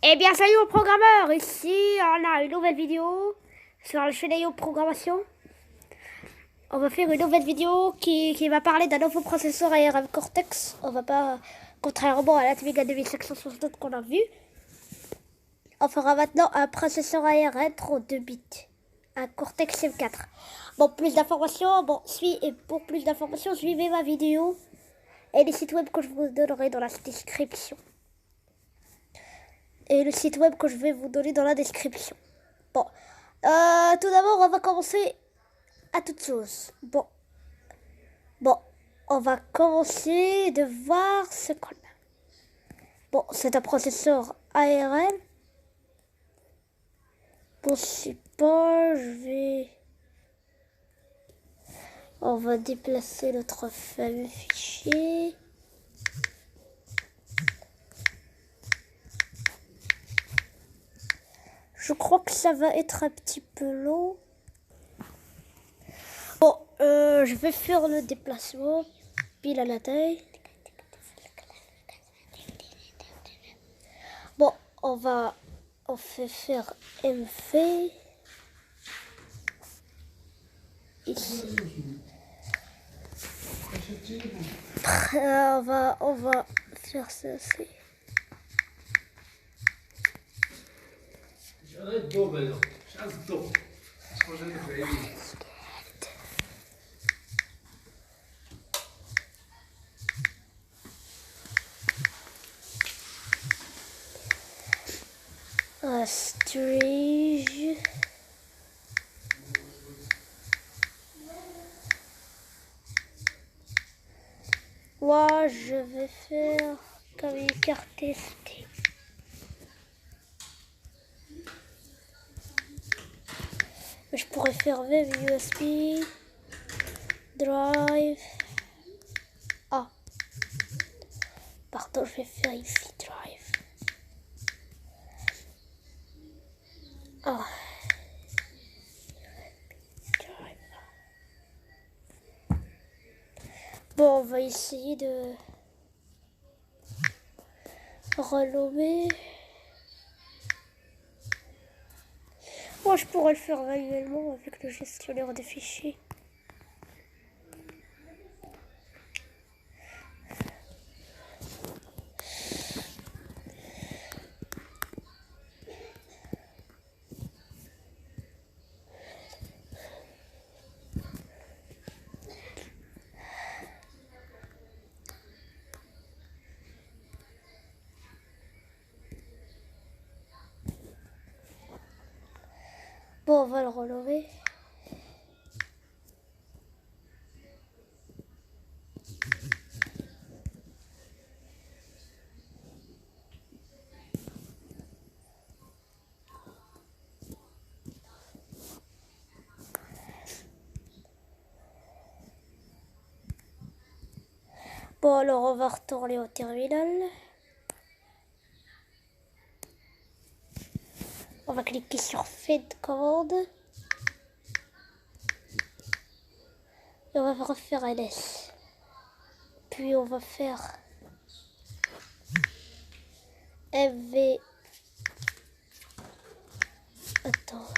Eh bien, salut aux programmeurs. Ici, on a une nouvelle vidéo sur la chaîne IO Programmation. On va faire une nouvelle vidéo qui va parler d'un nouveau processeur ARM Cortex. On va pas, contrairement à l'Atmega 2560 qu'on a vu, on fera maintenant un processeur ARM 32 bits, un Cortex M4. Bon, pour plus d'informations, suivez ma vidéo et les sites web que je vous donnerai dans la description. Et le site web que je vais vous donner dans la description. Bon, tout d'abord, on va commencer à toute chose. Bon, on va commencer de voir ce qu'on a. Bon, c'est un processeur ARM. Pour support, on va déplacer notre fameux fichier. Je crois que ça va être un petit peu long. Bon, je vais faire le déplacement pile à la taille. Bon, on fait faire MV ici. On va faire ça aussi. Storage. Moi, je vais faire comme une carte SD. Mais je pourrais faire même USB, drive. Ah, pardon, je vais faire ici drive. Ah. Bon, on va essayer de renommer. Moi, je pourrais le faire manuellement avec le gestionnaire de fichiers. Bon, on va le renommer. Bon, alors on va retourner au terminal. On va cliquer sur Fait de commande. Et on va refaire LS. Puis on va faire MV. Attends.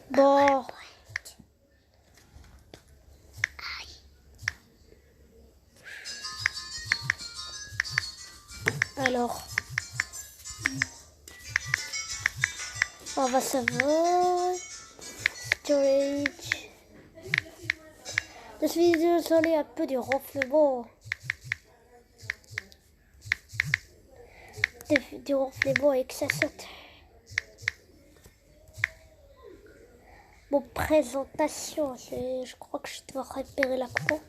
Bon. Alors. On va savoir. Storage. Je suis désolé un peu du ronflement. Du ronflement et que ça saute. Bon, présentation. Je crois que je dois repérer la commande.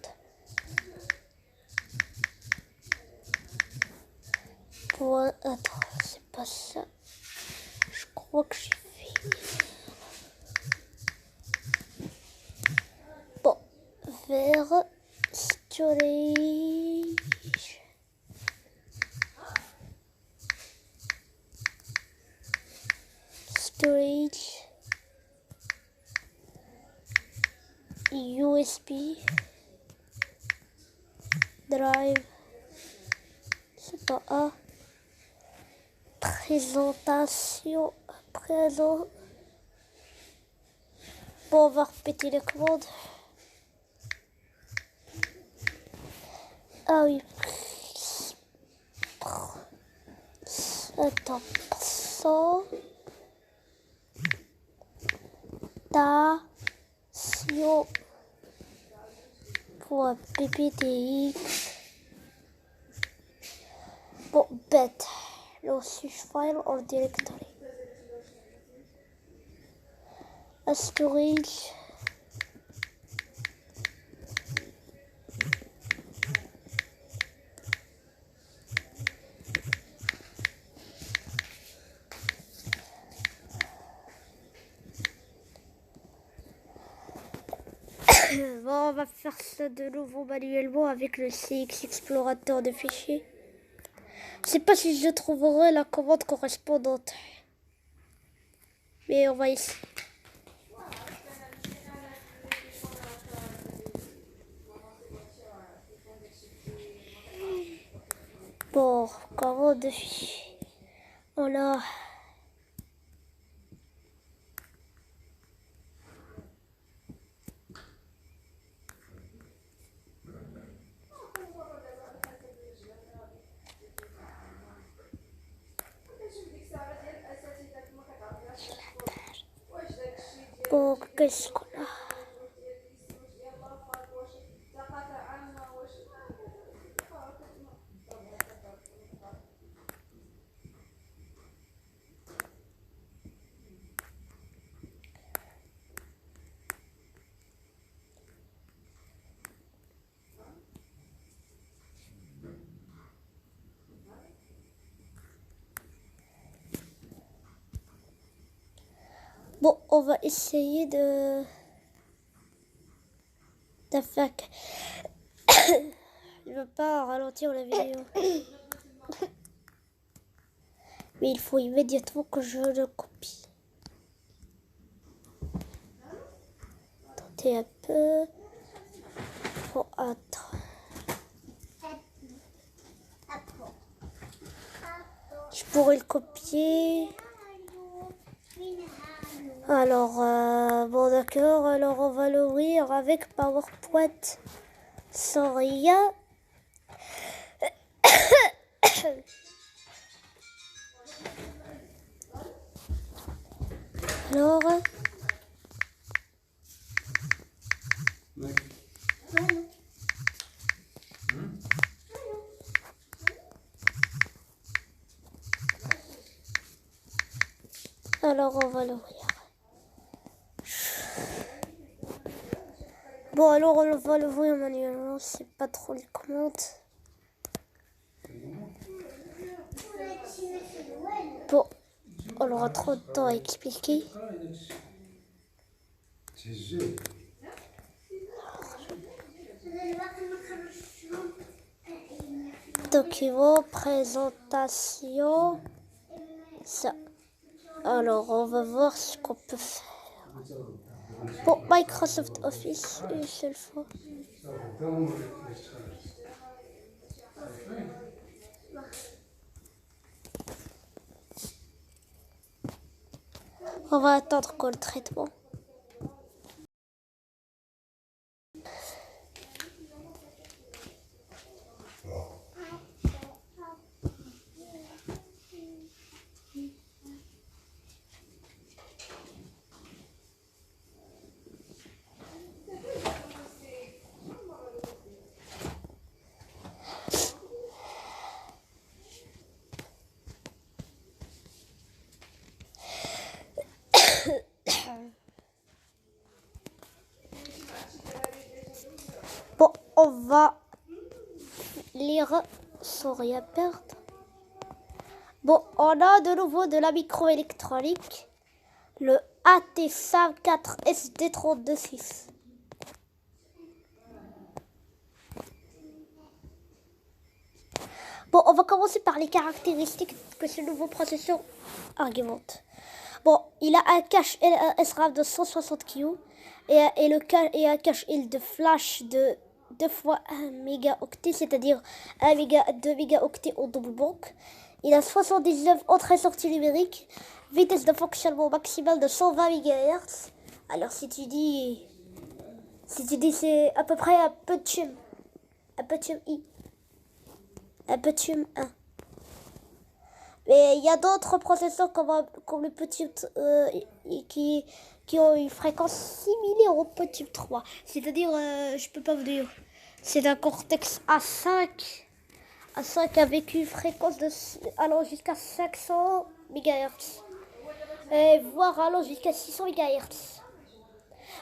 Point. Attends, c'est pas ça. Je crois que j'ai fait. Bon, vers storage. Storage. USB. Drive. C'est pas A. Présentation. Présent. Bon, on va répéter les commandes. Ah oui. Attends. Présentation. Pour PPTX. Bon, bête. Launch file or directory. A storage. Bon, on va faire ça de nouveau manuellement avec le CX Explorateur de fichiers. Je sais pas si je trouverai la commande correspondante. Mais on va essayer. Bon, commande de fichiers. On a... Bon, qu'est-ce qu'on a? Bon, on va essayer de faire... Je veux pas ralentir la vidéo. Mais il faut immédiatement que je le copie. Attendez un peu. Faut attendre. Je pourrais le copier. Alors, bon d'accord, alors on va l'ouvrir avec PowerPoint sans rien. Alors on va l'ouvrir. Bon, alors on va l'ouvrir manuellement, c'est pas trop les commandes. Bon, on aura trop de temps à expliquer. Document, présentation, ça. Alors, on va voir ce qu'on peut faire. Bon, Microsoft Office, une seule fois. On va attendre qu'on le traitement. Bon, on va lire sans rien perdre. Bon, on a de nouveau de la microélectronique, le AT54SD326. Bon, on va commencer par les caractéristiques que ce nouveau processeur argumente. Bon, il a un cache SRAM de 160 kg et un cache IL de flash de 2 fois 1 mégaoctet, c'est-à-dire 1 méga, 2 mégaoctets en double banque. Il a 79 entrées sorties numériques, vitesse de fonctionnement maximale de 120 MHz. Alors si tu dis c'est à peu près un Pentium I, un Pentium 1. Mais il y a d'autres processeurs comme le Pentium qui ont une fréquence similaire au Pentium 3. C'est-à-dire, je peux pas vous dire, c'est un Cortex A5 avec une fréquence allant jusqu'à 500 MHz. Voire allant jusqu'à 600 MHz.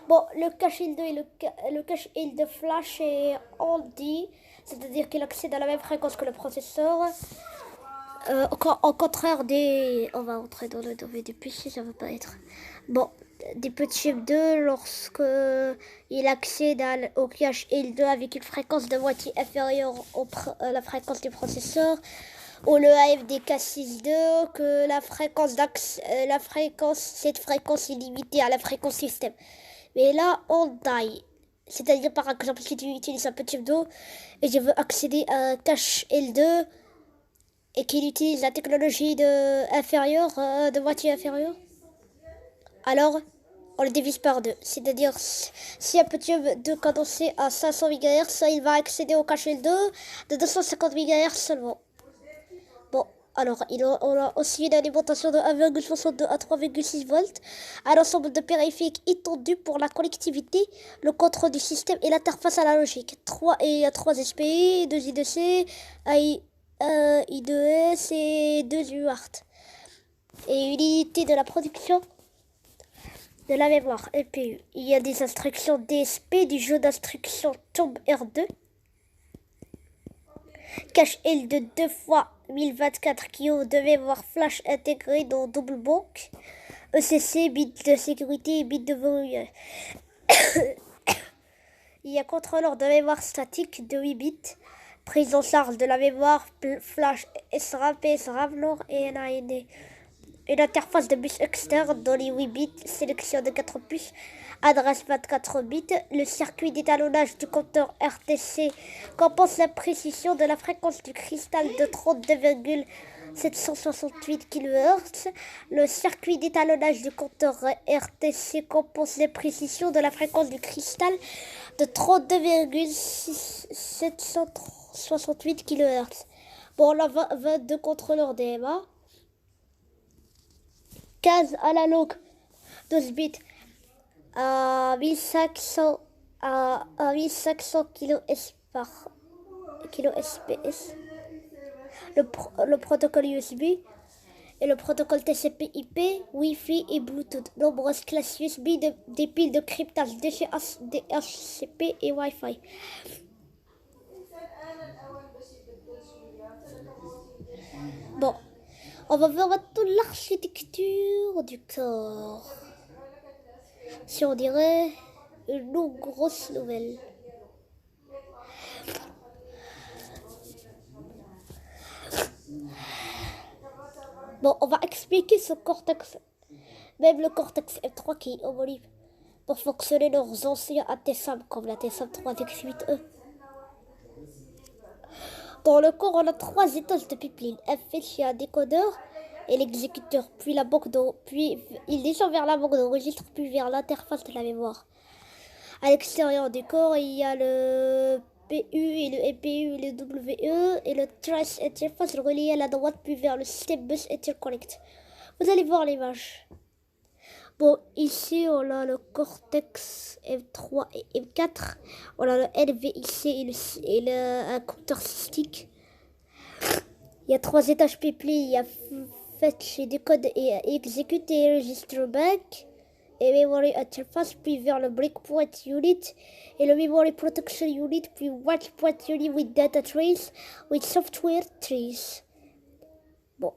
Bon, le cache L2 et le cache L2 flash est handy, c'est-à-dire qu'il accède à la même fréquence que le processeur. Au contraire des... On va entrer dans le domaine du PC, ça va pas être... Bon, des petits M2, lorsque il accède au cache L2 avec une fréquence de moitié inférieure à la fréquence du processeur, ou le AMD K62, que cette fréquence est limitée à la fréquence système. Mais là, on die. C'est-à-dire, par exemple, si tu utilises un petit M2 et je veux accéder à un cache L2 et qu'il utilise la technologie de moitié inférieure, alors on le divise par 2. C'est-à-dire, si un petit M2 cadencé à 500 MHz, il va accéder au cache L2 de 250 MHz seulement. Bon, alors, on a aussi une alimentation de 1,62 à 3,6 volts, un ensemble de périphériques étendus pour la connectivité, le contrôle du système et l'interface analogique. 3 SPI, 2 I2C, I2S et 2 UART. Et une unité de la production de la mémoire EPU. Il y a des instructions DSP du jeu d'instructions Tomb R2. Cache L de 2 fois 1024 kg de mémoire flash intégrée dans double banque. ECC, bit de sécurité et bit de volume. Il y a contrôleur de mémoire statique de 8 bits. Prise en charge de la mémoire flash SRAM, PSRAM, LOR et NAND. Une interface de bus externe dans les 8 bits, sélection de 4 puces, adresse 24 bits. Le circuit d'étalonnage du compteur RTC compense la précision de la fréquence du cristal de 32,768 kHz. Le circuit d'étalonnage du compteur RTC compense la précision de la fréquence du cristal de 32,768 kHz. Bon, on a 22 contrôleurs DMA. 15 analogues 12 bits à 1500 kHz par kHz. Le protocole USB et le protocole TCP/IP, Wi-Fi et Bluetooth. Nombreuses classes USB, des piles de cryptage, DHCP et Wi-Fi. Bon. On va voir maintenant l'architecture du corps. Si on dirait une grosse nouvelle. Bon, on va expliquer ce Cortex. Même le Cortex M3 qui est homonyme pour fonctionner leurs anciens ATSAM comme la TSAM 3X8E. Dans le corps, on a 3 étages de pipeline. Un fichier, un décodeur et l'exécuteur, puis la banque puis il descend vers la banque d'enregistre, puis vers l'interface de la mémoire. À l'extérieur du corps, il y a le PU et le EPU et le WE et le Trace Interface relié à la droite, puis vers le système Bus Interconnect. Vous allez voir l'image. Bon, ici, on a le Cortex M3 et M4. On a le NVIC et un compteur stick. Il y a 3 étages pipeline. Il y a fetch et decode et execute et register bank. Et memory interface, puis vers le breakpoint unit et le memory protection unit, puis watchpoint unit with data trace, with software trace. Bon,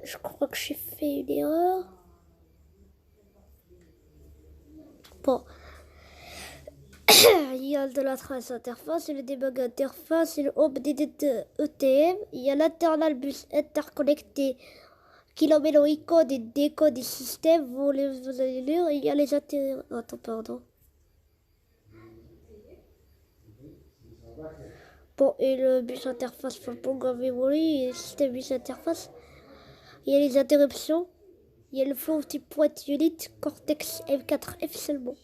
je crois que j'ai fait une erreur. Bon, il y a de la trace interface, et le debug interface, et le home ETM. Il y a l'internal bus interconnecté qui met le code et décode des systèmes. Vous allez lire. Il y a les attends, pardon. Bon, et le bus interface pour le programme memory et le système bus interface. Il y a les interruptions. Il y a le flow type point unit, Cortex M4F seulement.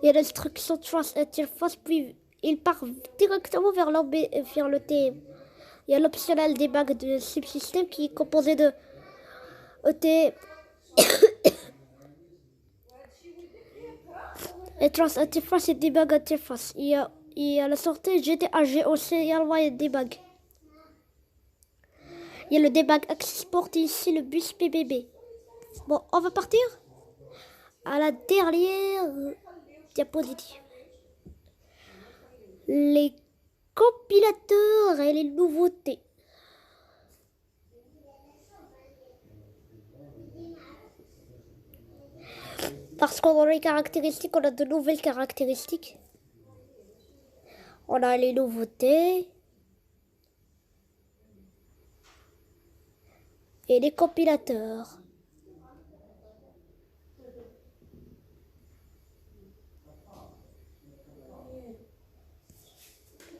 Il y a l'instruction trace interface, puis il part directement vers le TM. Il y a l'optionnel debug de subsystème qui est composé de ET et trace interface et debug interface. Il y a la sortie GTAG aussi également et debug. Il y a le debug access port et ici le bus PBB. Bon, on va partir à la dernière diapositive. Les compilateurs et les nouveautés. Parce qu'on a les caractéristiques, on a de nouvelles caractéristiques. On a les nouveautés. Et les compilateurs.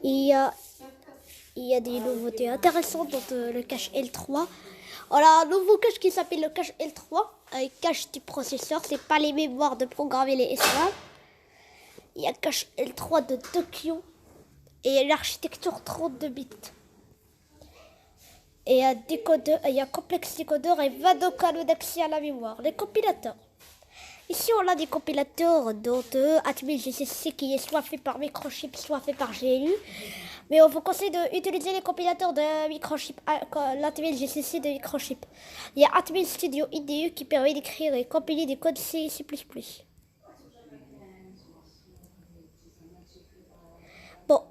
Il y a des nouveautés intéressantes dans le cache L3. On a un nouveau cache qui s'appelle le cache L3, avec cache du processeur. C'est pas les mémoires de programmer les S1. Il y a cache L3 de Tokyo et l'architecture 32 bits. Et il y a complexe décodeur et 22 canaux d'accès à la mémoire. Les compilateurs. Ici, on a des compilateurs dont Atmel GCC qui est soit fait par microchip, soit fait par GNU. Mais on vous conseille d'utiliser les compilateurs de microchip, l'Atmel GCC de microchip. Il y a Atmel Studio IDE qui permet d'écrire et compiler des codes C et C++. Bon,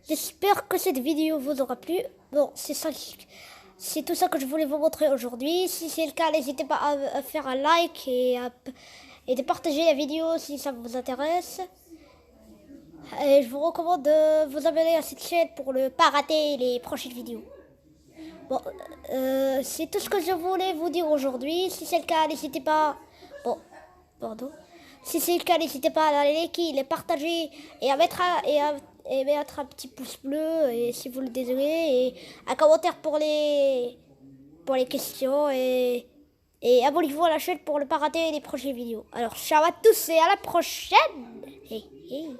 j'espère que cette vidéo vous aura plu. Bon, c'est tout ça que je voulais vous montrer aujourd'hui. Si c'est le cas, n'hésitez pas à faire un like et de partager la vidéo si ça vous intéresse. Et je vous recommande de vous abonner à cette chaîne pour ne pas rater les prochaines vidéos. Bon, c'est tout ce que je voulais vous dire aujourd'hui. Si c'est le cas, n'hésitez pas... Bon, pardon. Si c'est le cas, n'hésitez pas à liker, les partager et à mettre un petit pouce bleu et si vous le désirez et un commentaire pour les questions et abonnez-vous à la chaîne pour ne pas rater les prochaines vidéos. Alors ciao à tous et à la prochaine. Hey, hey.